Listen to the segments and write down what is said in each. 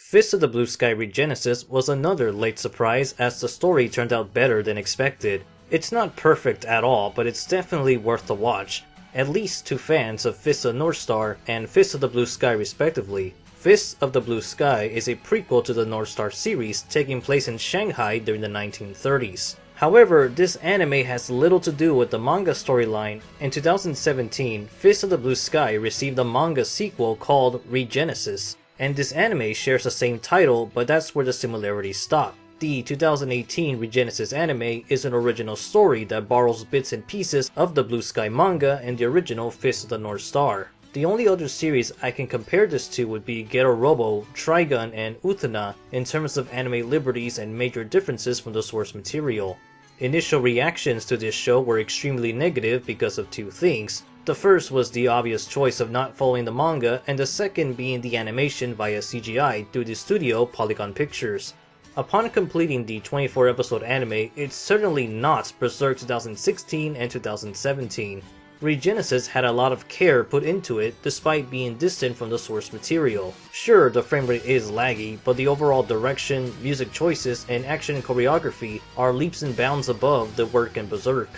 Fist of the Blue Sky Regenesis was another late surprise as the story turned out better than expected. It's not perfect at all, but it's definitely worth the watch, at least to fans of Fist of North Star and Fist of the Blue Sky respectively. Fist of the Blue Sky is a prequel to the North Star series taking place in Shanghai during the 1930s. However, this anime has little to do with the manga storyline. In 2017, Fist of the Blue Sky received a manga sequel called Regenesis, and this anime shares the same title, but that's where the similarities stop. The 2018 Regenesis anime is an original story that borrows bits and pieces of the Blue Sky manga and the original Fist of the North Star. The only other series I can compare this to would be Ghetto Robo, Trigun, and Utena in terms of anime liberties and major differences from the source material. Initial reactions to this show were extremely negative because of two things. The first was the obvious choice of not following the manga, and the second being the animation via CGI through the studio Polygon Pictures. Upon completing the 24-episode anime, it's certainly not Berserk 2016 and 2017. Regenesis had a lot of care put into it despite being distant from the source material. Sure, the framerate is laggy, but the overall direction, music choices, and action choreography are leaps and bounds above the work in Berserk.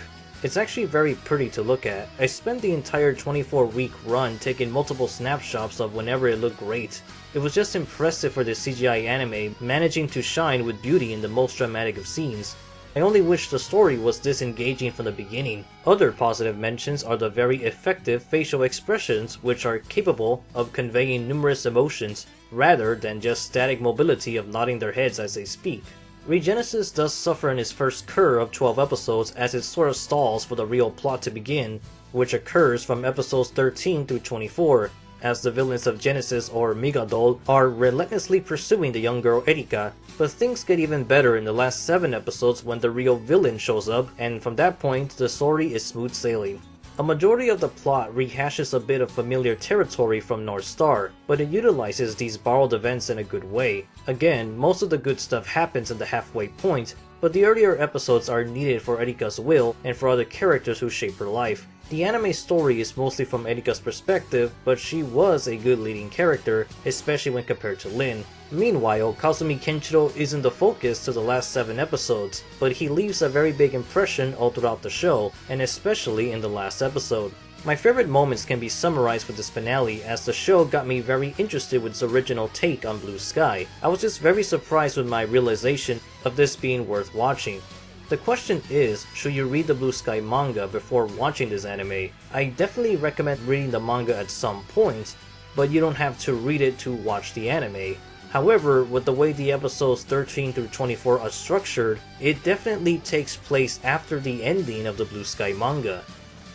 It's actually very pretty to look at. I spent the entire 24-week run taking multiple snapshots of whenever it looked great. It was just impressive for the CGI anime managing to shine with beauty in the most dramatic of scenes. I only wish the story was this engaging from the beginning. Other positive mentions are the very effective facial expressions which are capable of conveying numerous emotions rather than just static mobility of nodding their heads as they speak. Regenesis does suffer in its first cur of 12 episodes as it sort of stalls for the real plot to begin, which occurs from episodes 13 through 24, as the villains of Genesis or Migadol are relentlessly pursuing the young girl Erika, but things get even better in the last 7 episodes when the real villain shows up, and from that point the story is smooth sailing. A majority of the plot rehashes a bit of familiar territory from North Star, but it utilizes these borrowed events in a good way. Again, most of the good stuff happens at the halfway point, but the earlier episodes are needed for Erika's will and for other characters who shape her life. The anime story is mostly from Erika's perspective, but she was a good leading character, especially when compared to Lin. Meanwhile, Kazumi Kenshiro isn't the focus to the last 7 episodes, but he leaves a very big impression all throughout the show, and especially in the last episode. My favorite moments can be summarized with this finale, as the show got me very interested with its original take on Blue Sky. I was just very surprised with my realization of this being worth watching. The question is, should you read the Blue Sky manga before watching this anime? I definitely recommend reading the manga at some point, but you don't have to read it to watch the anime. However, with the way the episodes 13 through 24 are structured, it definitely takes place after the ending of the Blue Sky manga.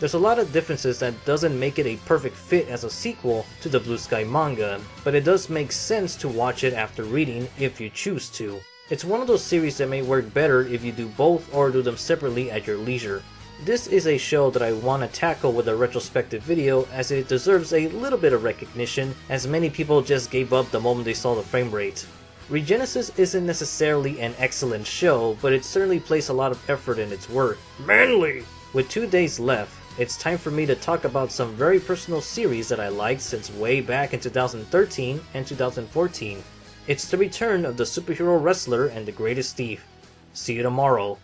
There's a lot of differences that doesn't make it a perfect fit as a sequel to the Blue Sky manga, but it does make sense to watch it after reading if you choose to. It's one of those series that may work better if you do both or do them separately at your leisure. This is a show that I want to tackle with a retrospective video as it deserves a little bit of recognition, as many people just gave up the moment they saw the frame rate. Regenesis isn't necessarily an excellent show, but it certainly places a lot of effort in its work. Manly! With 2 days left, it's time for me to talk about some very personal series that I liked since way back in 2013 and 2014. It's the return of the superhero wrestler and the greatest thief. See you tomorrow.